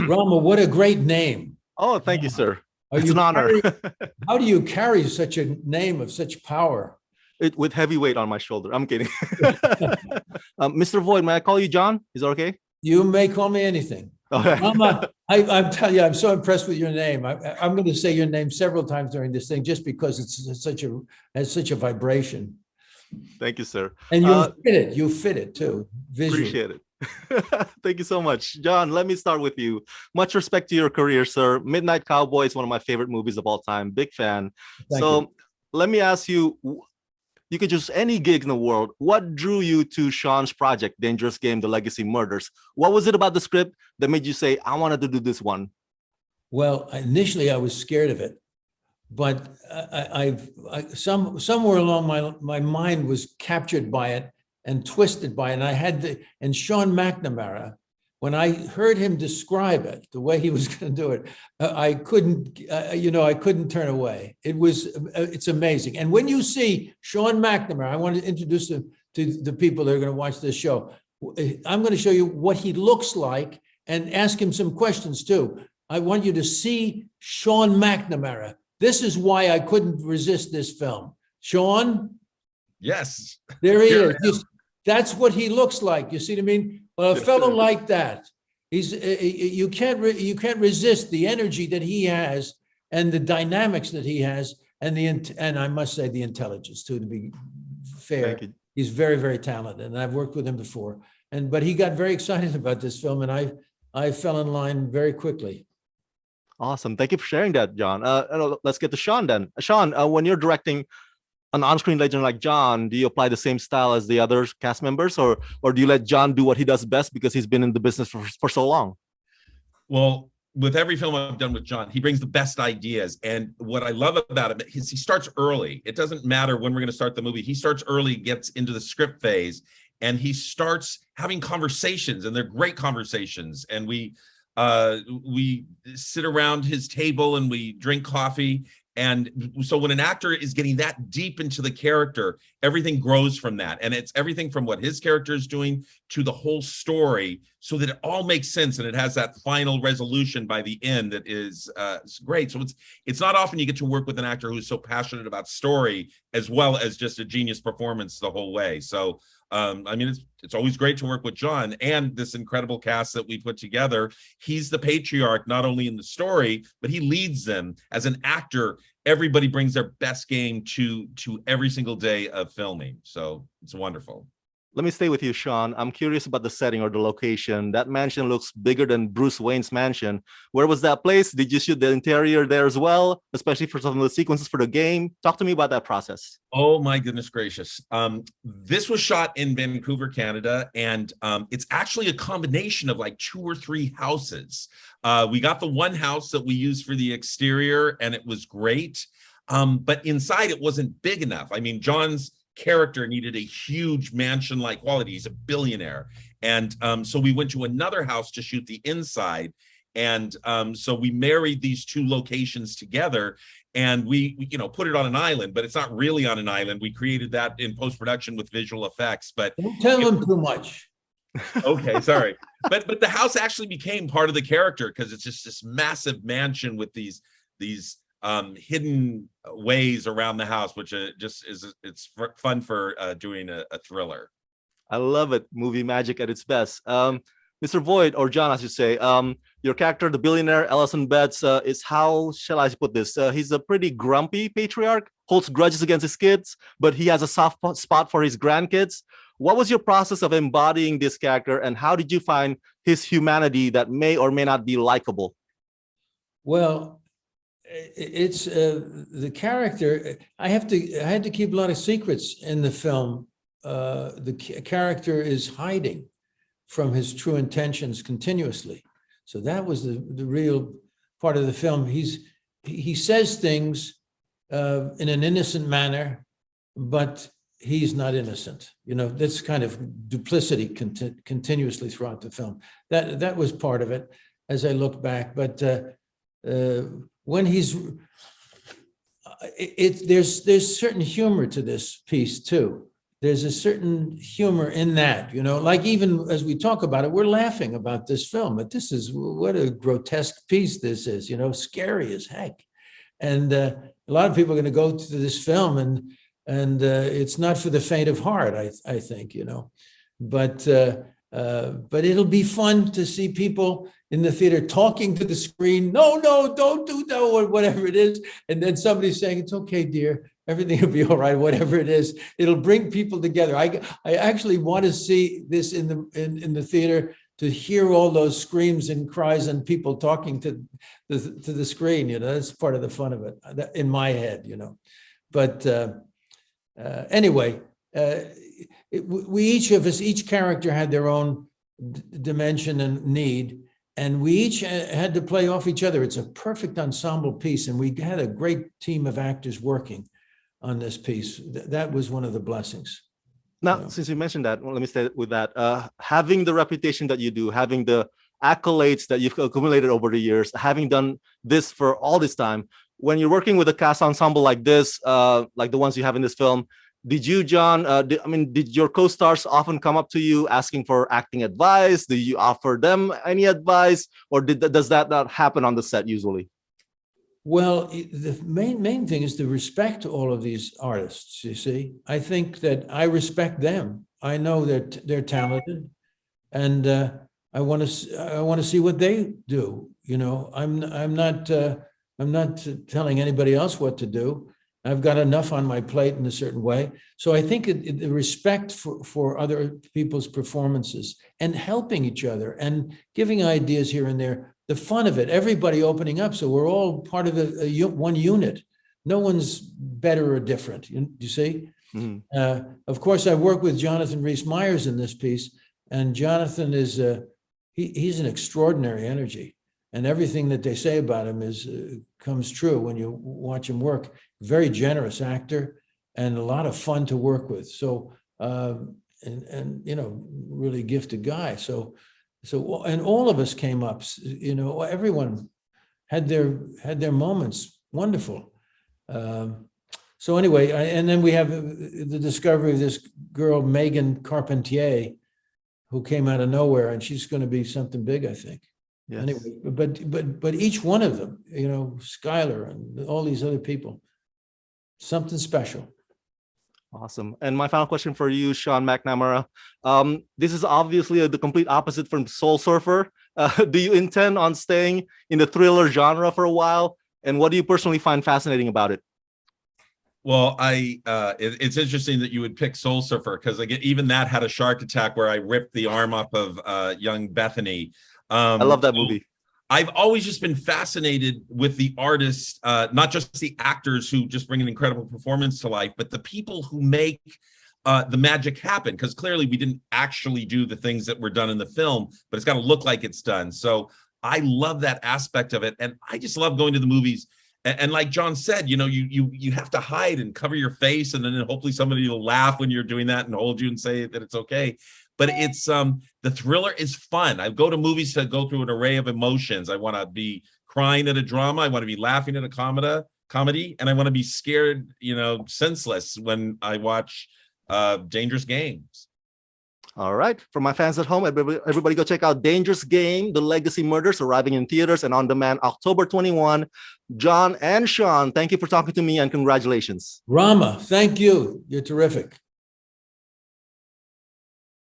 Rama, what a great name. Oh, thank you, sir. Are It's you an honor. How do you carry such a name of such power? With heavy weight on my shoulder. I'm kidding. Mr. Voight, may I call you John? Is that okay? You may call me anything. Okay. Rama, I'm telling you, I'm so impressed with your name. I'm going to say your name several times during this thing, just because it's such a vibration. Thank you, sir. And you fit it. You fit it too. Visually. Appreciate it. Thank you so much. John, let me start with you. Much respect to your career, sir. Midnight Cowboy is one of my favorite movies of all time. Big fan. Thank you. Let me ask you, you could choose any gig in the world. What drew you to Sean's project, Dangerous Game, The Legacy Murders? What was it about the script that made you say, I wanted to do this one? Well, initially I was scared of it, but somewhere along my mind was captured by it and twisted by it. And Sean McNamara, when I heard him describe it, the way he was going to do it, I couldn't turn away. It's amazing. And when you see Sean McNamara, I want to introduce him to the people that are going to watch this show. I'm going to show you what he looks like and ask him some questions too. I want you to see Sean McNamara. This is why I couldn't resist this film. Sean? Yes. There he is. That's what he looks like. You see what I mean? Well, a fellow like that, you can't resist the energy that he has and the dynamics that he has, and I must say the intelligence too, to be fair. He's very, very talented, and I've worked with him before. But he got very excited about this film, and I fell in line very quickly. Awesome. Thank you for sharing that, John. Let's get to Sean then. Sean, when you're directing an on-screen legend like John, do you apply the same style as the other cast members, or do you let John do what he does best because he's been in the business for so long? Well, with every film I've done with John, he brings the best ideas. And what I love about him is he starts early. It doesn't matter when we're going to start the movie. He starts early, gets into the script phase, and he starts having conversations, and they're great conversations. And we sit around his table and we drink coffee. And so when an actor is getting that deep into the character, everything grows from that. And it's everything from what his character is doing to the whole story, so that it all makes sense and it has that final resolution by the end that is great. So it's not often you get to work with an actor who's so passionate about story as well as just a genius performance the whole way. So I mean, it's always great to work with John and this incredible cast that we put together. He's the patriarch, not only in the story, but he leads them. As an actor, everybody brings their best game to every single day of filming. So it's wonderful. Let me stay with you, Sean. I'm curious about the setting or the location. That mansion looks bigger than Bruce Wayne's mansion. Where was that place? Did you shoot the interior there as well, especially for some of the sequences for the game? Talk to me about that process. Oh, my goodness gracious. This was shot in Vancouver, Canada, and it's actually a combination of like 2 or 3 houses. We got the one house that we used for the exterior, and it was great. But inside, it wasn't big enough. I mean, John's character needed a huge mansion-like quality. He's a billionaire. And so we went to another house to shoot the inside. And so we married these 2 locations together, and we put it on an island, but it's not really on an island. We created that in post-production with visual effects. But don't tell him too much. Okay, sorry. But the house actually became part of the character, because it's just this massive mansion with these hidden ways around the house, which it's fun for doing a thriller. I love it. Movie magic at its best. Mr. Voight, or John, as you say, your character, the billionaire Ellison Betts, is, how shall I put this? He's a pretty grumpy patriarch, holds grudges against his kids, but he has a soft spot for his grandkids. What was your process of embodying this character, and how did you find his humanity that may or may not be likable? Well, it's the character. I had to keep a lot of secrets in the film. The character is hiding from his true intentions continuously. So that was the real part of the film. He says things in an innocent manner, but he's not innocent. That's kind of duplicity continuously throughout the film. That was part of it as I look back. But when there's certain humor to this piece too. there's a certain humor in that, like even as we talk about it, we're laughing about this film, but this is what a grotesque piece this is, scary as heck. And a lot of people are going to go to this film, and it's not for the faint of heart, I think, but it'll be fun to see people in the theater talking to the screen. No, don't do that, or whatever it is. And then somebody saying, it's okay, dear. Everything will be all right, whatever it is. It'll bring people together. I actually want to see this in the theater, to hear all those screams and cries and people talking to the screen. That's part of the fun of it in my head. But anyway, each character had their own dimension and need, and we each had to play off each other. It's a perfect ensemble piece, and we had a great team of actors working on this piece. That was one of the blessings. Now, since you mentioned that, well, let me stay with that. Having the reputation that you do, having the accolades that you've accumulated over the years, having done this for all this time, when you're working with a cast ensemble like this, like the ones you have in this film, did you, Jon, did your co-stars often come up to you asking for acting advice? Do you offer them any advice, or does that not happen on the set usually? Well, the main thing is to respect all of these artists, you see. I think that I respect them. I know that they're talented, and I want to see what they do. I'm not telling anybody else what to do. I've got enough on my plate in a certain way. So I think the respect for other people's performances and helping each other and giving ideas here and there, the fun of it, everybody opening up. So we're all part of one unit. No one's better or different, you see? Mm-hmm. Of course, I work with Jonathan Rhys-Meyers in this piece, and Jonathan is, he's an extraordinary energy. And everything that they say about him comes true when you watch him work. Very generous actor and a lot of fun to work with. So, really gifted guy. So, and all of us came up, everyone had their moments. Wonderful. So anyway, and then we have the discovery of this girl, Megan Carpentier, who came out of nowhere, and she's going to be something big, I think. Yes. Anyway, but each one of them, Skylar and all these other people, something special. Awesome. And my final question for you, Sean McNamara. This is obviously the complete opposite from Soul Surfer. Do you intend on staying in the thriller genre for a while? And what do you personally find fascinating about it? Well, it's interesting that you would pick Soul Surfer, because even that had a shark attack where I ripped the arm up of young Bethany. I love that movie. I've always just been fascinated with the artists, not just the actors who just bring an incredible performance to life, but the people who make the magic happen. Because clearly we didn't actually do the things that were done in the film, but it's got to look like it's done. So I love that aspect of it. And I just love going to the movies. And like Jon said, you have to hide and cover your face, and then hopefully somebody will laugh when you're doing that and hold you and say that it's okay. But it's the thriller is fun. I go to movies to go through an array of emotions. I want to be crying at a drama. I want to be laughing at a comedy, and I want to be scared, senseless when I watch Dangerous Games. All right. For my fans at home, everybody go check out Dangerous Game, The Legacy Murders, arriving in theaters and on demand October 21. Jon and Sean, thank you for talking to me, and congratulations. Rama, thank you. You're terrific.